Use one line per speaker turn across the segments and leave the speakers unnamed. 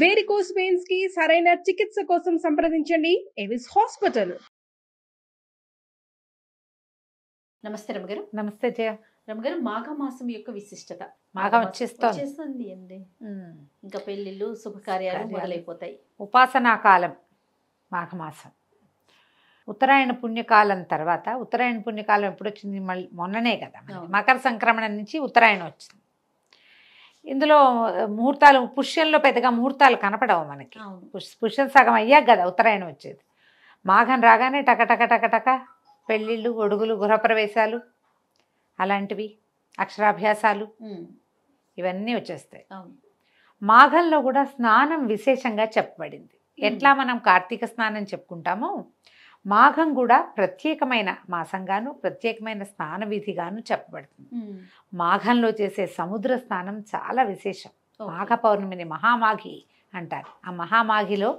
Varicose veins కి సరైన చికిత్స కోసం సంప్రదించండి ఎవిస్ హాస్పిటల్.
నమస్తే రమగారు.
నమస్తే జయ.
రమగారు, మాఘమాసం యొక్క విశిష్టత.
మాఘం వచ్చేస్తుంది
అండి. ఇంకా పెళ్లిళ్ళు శుభకార్యాలు మొదలైపోతాయి.
ఉపాసనా కాలం మాఘమాసం. ఉత్తరాయణ పుణ్యకాలం తర్వాత, ఉత్తరాయణ పుణ్యకాలం ఎప్పుడు వచ్చింది? మళ్ళీ మొన్ననే కదా, మకర సంక్రమణ నుంచి ఉత్తరాయణం వచ్చింది. ఇందులో ముహూర్తాలు, పుష్యంలో పెద్దగా ముహూర్తాలు కనపడవు మనకి. పుష్యం సగం అయ్యాక కదా ఉత్తరాయణం వచ్చేది. మాఘం రాగానే టకటక టకటక పెళ్ళిళ్ళు, ఒడుగులు, గృహప్రవేశాలు, అలాంటివి, అక్షరాభ్యాసాలు, ఇవన్నీ వచ్చేస్తాయి. మాఘంలో కూడా స్నానం విశేషంగా చెప్పబడింది. ఎట్లా మనం కార్తీక స్నానం చెప్పుకుంటామో, మాఘం కూడా ప్రత్యేకమైన మాసంగాను, ప్రత్యేకమైన స్నాన విధిగాను చెప్పబడుతుంది. మాఘంలో చేసే సముద్ర స్నానం చాలా విశేషం. మాఘ పౌర్ణమిని మహామాఘి అంటారు. ఆ మహామాఘిలో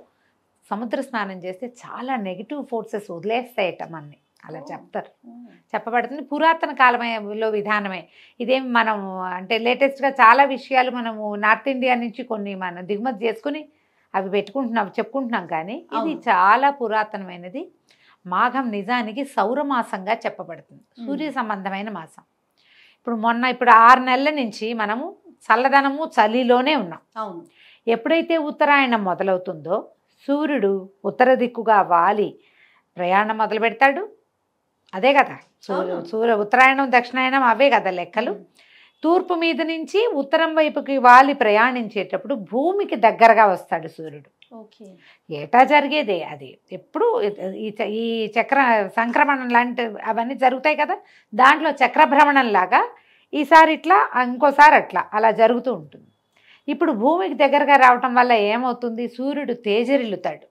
సముద్ర స్నానం చేస్తే చాలా నెగిటివ్ ఫోర్సెస్ వదిలేస్తాయట మనని, అలా చెప్తారు, చెప్పబడుతుంది. పురాతన కాలంలో విధానమే ఇదేం. మనం అంటే లేటెస్ట్గా చాలా విషయాలు మనము నార్త్ ఇండియా నుంచి కొన్ని మనం దిగుమతి చేసుకుని అవి పెట్టుకుంటున్నాం, చెప్పుకుంటున్నాం. కానీ ఇది చాలా పురాతనమైనది. మాఘం నిజానికి సౌరమాసంగా చెప్పబడుతుంది, సూర్య సంబంధమైన మాసం. ఇప్పుడు 6 నెలల నుంచి మనము చల్లదనము, చలిలోనే ఉన్నాం. అవును. ఎప్పుడైతే ఉత్తరాయణం మొదలవుతుందో సూర్యుడు ఉత్తర దిక్కుగా వాలి ప్రయాణం మొదలు పెడతాడు. అదే కదా ఉత్తరాయణం, దక్షిణాయనం అవే కదా లెక్కలు. తూర్పు మీద నుంచి ఉత్తరం వైపుకి వాలి ప్రయాణించేటప్పుడు భూమికి దగ్గరగా వస్తాడు సూర్యుడు. ఏటా జరిగేదే అది. ఎప్పుడు ఈ చక్ర సంక్రమణం లాంటి అవన్నీ జరుగుతాయి కదా, దాంట్లో చక్రభ్రమణం లాగా ఈసారి ఇట్లా, ఇంకోసారి అట్లా, అలా జరుగుతూ ఉంటుంది. ఇప్పుడు భూమికి దగ్గరగా రావటం వల్ల ఏమవుతుంది? సూర్యుడు తేజరిల్లుతాడు.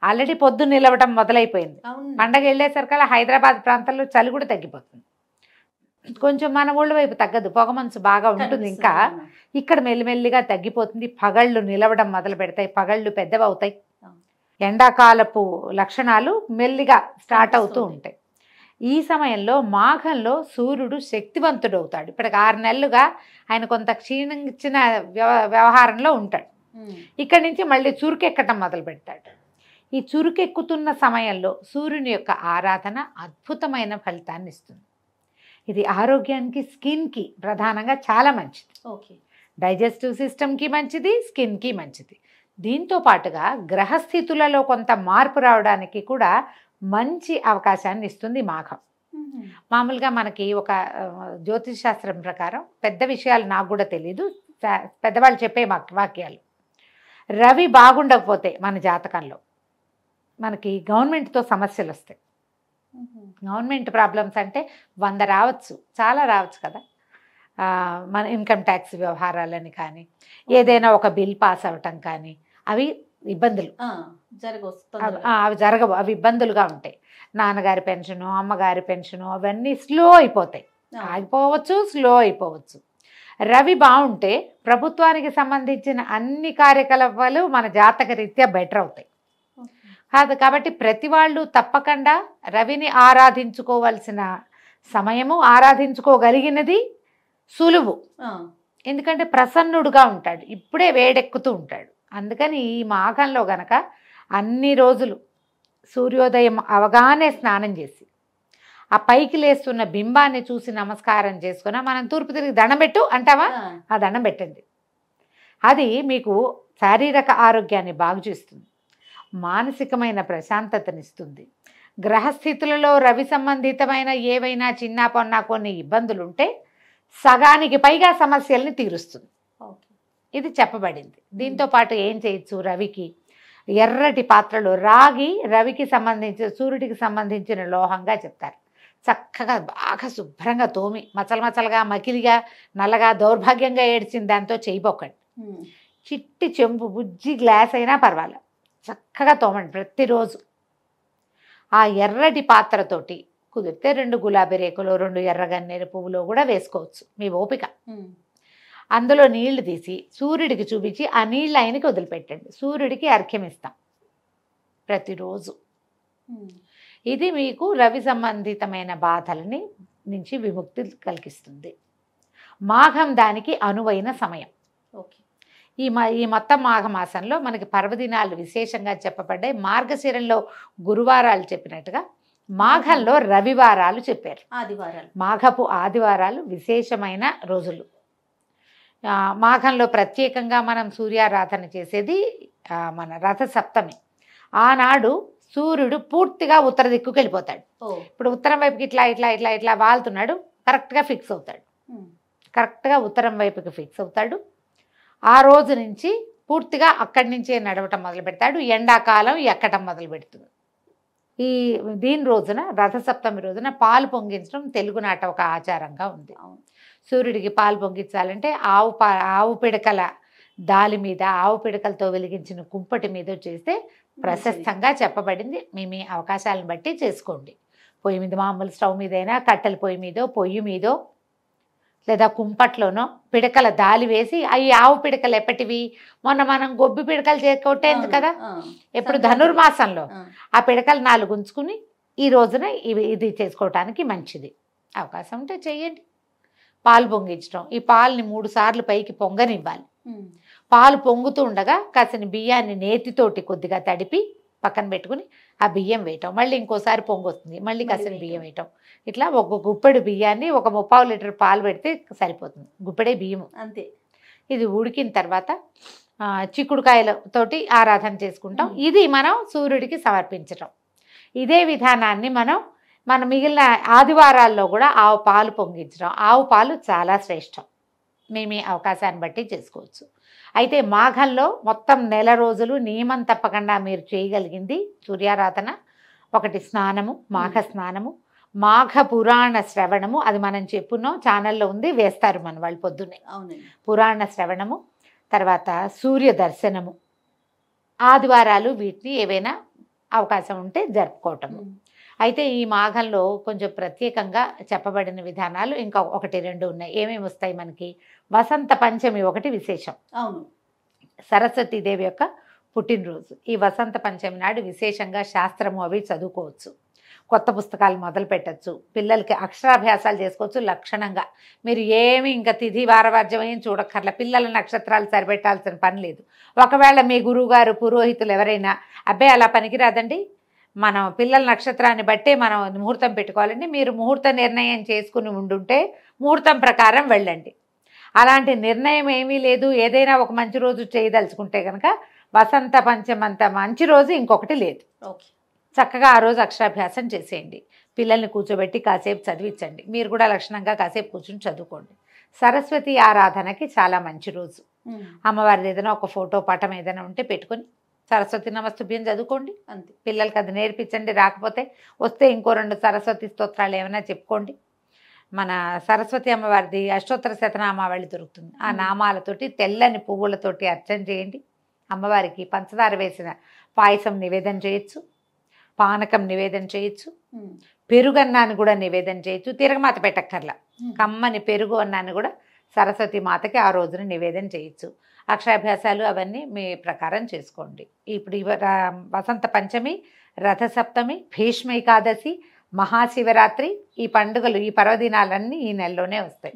ఆల్రెడీ పొద్దున్న నిలవటం మొదలైపోయింది. పండగ వెళ్ళేసరికల్లా హైదరాబాద్ ప్రాంతంలో చలి కూడా తగ్గిపోతుంది. కొంచెం మన ఊళ్ళ వైపు తగ్గదు, పొగమంచు బాగా ఉంటుంది. ఇంకా ఇక్కడ మెల్లిమెల్లిగా తగ్గిపోతుంది. పగళ్ళు నిలవడం మొదలు పెడతాయి, పగళ్ళు పెద్దవవుతాయి. ఎండాకాలపు లక్షణాలు మెల్లిగా స్టార్ట్ అవుతూ ఉంటాయి. ఈ సమయంలో మాఘంలో సూర్యుడు శక్తివంతుడు అవుతాడు. ఇప్పటికి 6 నెలలుగా ఆయన కొంత క్షీణించిన వ్యవహారంలో ఉంటాడు. ఇక్కడి నుంచి మళ్ళీ చురుకెక్కటం మొదలు పెడతాడు. ఈ చురుకెక్కుతున్న సమయంలో సూర్యుని యొక్క ఆరాధన అద్భుతమైన ఫలితాన్ని ఇస్తుంది. ఇది ఆరోగ్యానికి, స్కిన్కి ప్రధానంగా చాలా మంచిది. డైజెస్టివ్ సిస్టమ్కి మంచిది, స్కిన్కి మంచిది. దీంతో పాటుగా గ్రహస్థితులలో కొంత మార్పు రావడానికి కూడా మంచి అవకాశాన్ని ఇస్తుంది మాఘం. మామూలుగా మనకి ఒక జ్యోతిష్ శాస్త్రం ప్రకారం, పెద్ద విషయాలు నాకు కూడా తెలీదు, పెద్దవాళ్ళు చెప్పే వాక్యాలు, రవి బాగుండకపోతే మన జాతకంలో మనకి గవర్నమెంట్తో సమస్యలు వస్తాయి. గవర్నమెంట్ ప్రాబ్లమ్స్ అంటే 100 రావచ్చు, చాలా రావచ్చు కదా. మన ఇన్కమ్ ట్యాక్స్ వ్యవహారాలని కానీ, ఏదైనా ఒక బిల్ పాస్ అవ్వటం కానీ, అవి ఇబ్బందులు అవి జరగవు, అవి ఇబ్బందులుగా ఉంటాయి. నాన్నగారి పెన్షను, అమ్మగారి పెన్షను అవన్నీ స్లో అయిపోతాయి, ఆగిపోవచ్చు, స్లో అయిపోవచ్చు. రవి బాగుంటే ప్రభుత్వానికి సంబంధించిన అన్ని కార్యకలాపాలు మన జాతక రీత్యా బెటర్ అవుతాయి. కాదు కాబట్టి ప్రతి వాళ్ళు తప్పకుండా రవిని ఆరాధించుకోవాల్సిన సమయము, ఆరాధించుకోగలిగినది సులువు. ఎందుకంటే ప్రసన్నుడుగా ఉంటాడు, ఇప్పుడే వేడెక్కుతూ ఉంటాడు. అందుకని ఈ మాఘంలో గనక అన్ని రోజులు సూర్యోదయం అవగానే స్నానం చేసి ఆ పైకి లేస్తున్న బింబాన్ని చూసి నమస్కారం చేసుకున్నా, మనం తూర్పు తిరిగి దండం పెట్టు అంటావా, ఆ దండం పెట్టండి. అది మీకు శారీరక ఆరోగ్యాన్ని బాగు చేస్తుంది, మానసికమైన ప్రశాంతతనిస్తుంది. గ్రహస్థితులలో రవి సంబంధితమైన ఏవైనా చిన్న పొన్న కొన్ని ఇబ్బందులు ఉంటే సగానికి పైగా సమస్యల్ని తీరుస్తుంది. ఇది చెప్పబడింది. దీంతో పాటు ఏం చేయొచ్చు? రవికి ఎర్రటి పాత్రలో రాగి, రవికి సంబంధించిన, సూర్యుడికి సంబంధించిన లోహంగా చెప్తారు. చక్కగా బాగా శుభ్రంగా తోమి, మచలమచలుగా, మకిలిగా, నల్లగా, దౌర్భాగ్యంగా ఏడ్చిన దాంతో చేయబోకండి. చిట్టి చెంబు, బుజ్జి గ్లాస్ అయినా పర్వాలేదు, చక్కగా తోమండి ప్రతిరోజు. ఆ ఎర్రటి పాత్రతోటి కుదిరితే 2 గులాబీ రేకులు, 2 ఎర్రగన్నేరు పువ్వులు కూడా వేసుకోవచ్చు, మీ ఓపిక. అందులో నీళ్లు తీసి సూర్యుడికి చూపించి ఆ నీళ్ళు ఆయనకి వదిలిపెట్టండి. సూర్యుడికి అర్ఘ్యం ఇస్తాం ప్రతిరోజు. ఇది మీకు రవి సంబంధితమైన బాధలని నుంచి విముక్తి కలిగిస్తుంది. మాఘం దానికి అనువైన సమయం. ఈ మొత్తం మాఘమాసంలో మనకి పర్వదినాలు విశేషంగా చెప్పబడ్డాయి. మార్గశిరంలో గురువారాలు చెప్పినట్టుగా మాఘంలో రవివారాలు చెప్పారు.
ఆదివారాలు,
మాఘపు ఆదివారాలు విశేషమైన రోజులు. మాఘంలో ప్రత్యేకంగా మనం సూర్యారాధన చేసేది మన రథసప్తమి. ఆనాడు సూర్యుడు పూర్తిగా ఉత్తర దిక్కుకి వెళ్ళిపోతాడు. ఇప్పుడు ఉత్తరం వైపుకి ఇట్లా ఇట్లా ఇట్లా ఇట్లా వాళ్తున్నాడు, కరెక్ట్గా ఫిక్స్ అవుతాడు. కరెక్ట్గా ఉత్తరం వైపుకి ఫిక్స్ అవుతాడు. ఆ రోజు నుంచి పూర్తిగా అక్కడి నుంచే నడవటం మొదలు పెడతాడు. ఎండాకాలం ఎక్కటం మొదలు పెడుతుంది. దీని రోజున రథసప్తమి రోజున పాలు పొంగించడం తెలుగునాట ఒక ఆచారంగా ఉంది. సూర్యుడికి పాలు పొంగించాలంటే ఆవు పిడకల దాలి మీద, ఆవు పిడకలతో వెలిగించిన కుంపటి మీద చేస్తే ప్రశస్తంగా చెప్పబడింది. మీ అవకాశాలను బట్టి చేసుకోండి. పొయ్యి మీద, మామూలు స్టవ్ మీదైనా, కట్టెల పొయ్యి మీదో, పొయ్యి మీదో, లేదా కుంపట్లోనో పిడకల దాలి వేసి, అవి ఆవు పిడకలు ఎప్పటివి, మొన్న మనం గొబ్బి పిడకలు కొట్టేందుకు కదా, ఎప్పుడు ధనుర్మాసంలో ఆ పిడకలు 4 ఉంచుకుని ఈ రోజున ఇది చేసుకోవటానికి మంచిది. అవకాశం ఉంటే చెయ్యండి. పాలు పొంగించడం, ఈ పాలని 3 సార్లు పైకి పొంగనివ్వాలి. పాలు పొంగుతూ ఉండగా కాసిన బియ్యాన్ని నేతితోటి కొద్దిగా తడిపి పక్కన పెట్టుకుని ఆ బియ్యం వేయటం, మళ్ళీ ఇంకోసారి పొంగొస్తుంది, మళ్ళీ కాసిన బియ్యం వేయటం. ఇట్లా ఒక గుప్పెడు బియ్యాన్ని ఒక 3/4 లీటర్ పాలు పెడితే సరిపోతుంది. గుప్పెడే బియ్యం అంతే. ఇది ఉడికిన తర్వాత చిక్కుడుకాయలతోటి ఆరాధన చేసుకుంటాం. ఇది మనం సూర్యుడికి సమర్పించటం. ఇదే విధానాన్ని మన మిగిలిన ఆదివారాల్లో కూడా ఆవు పాలు పొంగించడం. ఆవు పాలు చాలా శ్రేష్టం. మీ అవకాశాన్ని బట్టి చేసుకోవచ్చు. అయితే మాఘంలో మొత్తం నెల రోజులు నియమం తప్పకుండా మీరు చేయగలిగింది సూర్యారాధన. ఒకటి స్నానము, మాఘ స్నానము, మాఘ పురాణ శ్రవణము. అది మనం చెప్పున్నాం, ఛానల్లో ఉంది, వేస్తారు మన వాళ్ళు పొద్దున్నే. పురాణ శ్రవణము, తర్వాత సూర్య దర్శనము. ఆదివారాలు వీటిని ఏవైనా అవకాశం ఉంటే జరుపుకోవటము. అయితే ఈ మాఘంలో కొంచెం ప్రత్యేకంగా చెప్పబడిన విధానాలు ఇంకా 1-2 ఉన్నాయి. ఏమేమి వస్తాయి మనకి? వసంత పంచమి ఒకటి విశేషం. అవును, సరస్వతీదేవి యొక్క పుట్టినరోజు. ఈ వసంత పంచమి నాడు విశేషంగా శాస్త్రము అవి చదువుకోవచ్చు. కొత్త పుస్తకాలు మొదలు పెట్టచ్చు. పిల్లలకి అక్షరాభ్యాసాలు చేసుకోవచ్చు లక్షణంగా. మీరు ఏమి ఇంకా తిథి వారవార్జం ఏం చూడక్కర్ల. పిల్లల నక్షత్రాలు సరిపెట్టాల్సిన పని లేదు. ఒకవేళ మీ గురువుగారు, పురోహితులు ఎవరైనా అబ్బాయి అలా పనికిరాదండి, మనం పిల్లల నక్షత్రాన్ని బట్టే మనం ముహూర్తం పెట్టుకోవాలండి, మీరు ముహూర్త నిర్ణయం చేసుకుని ఉండుంటే ముహూర్తం ప్రకారం వెళ్ళండి. అలాంటి నిర్ణయం ఏమీ లేదు. ఏదైనా ఒక మంచి రోజు చేయదలుచుకుంటే కనుక వసంత పంచమంత మంచి రోజు ఇంకొకటి లేదు. చక్కగా ఆ రోజు అక్షరాభ్యాసం చేసేయండి. పిల్లల్ని కూర్చోబెట్టి కాసేపు చదివించండి. మీరు కూడా లక్షణంగా కాసేపు కూర్చొని చదువుకోండి. సరస్వతి ఆరాధనకి చాలా మంచి రోజు. అమ్మవారిది ఏదైనా ఒక ఫోటో పటం ఏదైనా ఉంటే పెట్టుకొని సరస్వతి నమస్తుభ్యం చదువుకోండి. అంతే. పిల్లలకి అది నేర్పించండి. రాకపోతే వస్తే ఇంకో 2 సరస్వతి స్తోత్రాలు ఏమైనా చెప్పుకోండి. మన సరస్వతి అమ్మవారిది అష్టోత్తర శతనామావళి దొరుకుతుంది. ఆ నామాలతోటి తెల్లని పువ్వులతోటి అర్చన చేయండి. అమ్మవారికి పంచదార వేసిన పాయసం నివేదన చేయొచ్చు, పానకం నివేదన చేయొచ్చు, పెరుగన్నాన్ని కూడా నివేదన చేయొచ్చు. తిరగమాత పెట్టక్కర్లా, కమ్మని పెరుగు అన్నాన్ని కూడా సరస్వతి మాతకి ఆ రోజున నివేదన చేయొచ్చు. అక్షరాభ్యాసాలు అవన్నీ మీ ప్రకారం చేసుకోండి. ఇప్పుడు వసంత పంచమి, రథసప్తమి, భీష్మ ఏకాదశి, మహాశివరాత్రి, ఈ పండుగలు, ఈ పర్వదినాలన్నీ ఈ నెలలోనే వస్తాయి.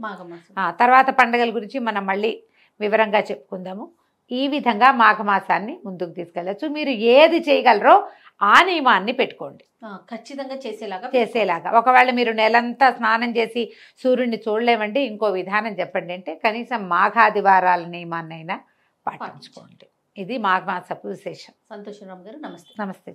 తర్వాత పండుగల గురించి మనం మళ్ళీ వివరంగా చెప్పుకుందాము. ఈ విధంగా మాఘమాసాన్ని ముందుకు తీసుకెళ్ళచ్చు. మీరు ఏది చేయగలరో ఆ నియమాన్ని పెట్టుకోండి,
ఖచ్చితంగా
చేసేలాగా. ఒకవేళ మీరు నెలంతా స్నానం చేసి సూర్యుడిని చూడలేమండి, ఇంకో విధానం చెప్పండి అంటే కనీసం మాఘాదివారాల నియమాన్నైనా పాటించుకోండి. ఇది మాఘమాసపు విశేషం.
సంతోషం రామ్ గారు, నమస్తే.
నమస్తే.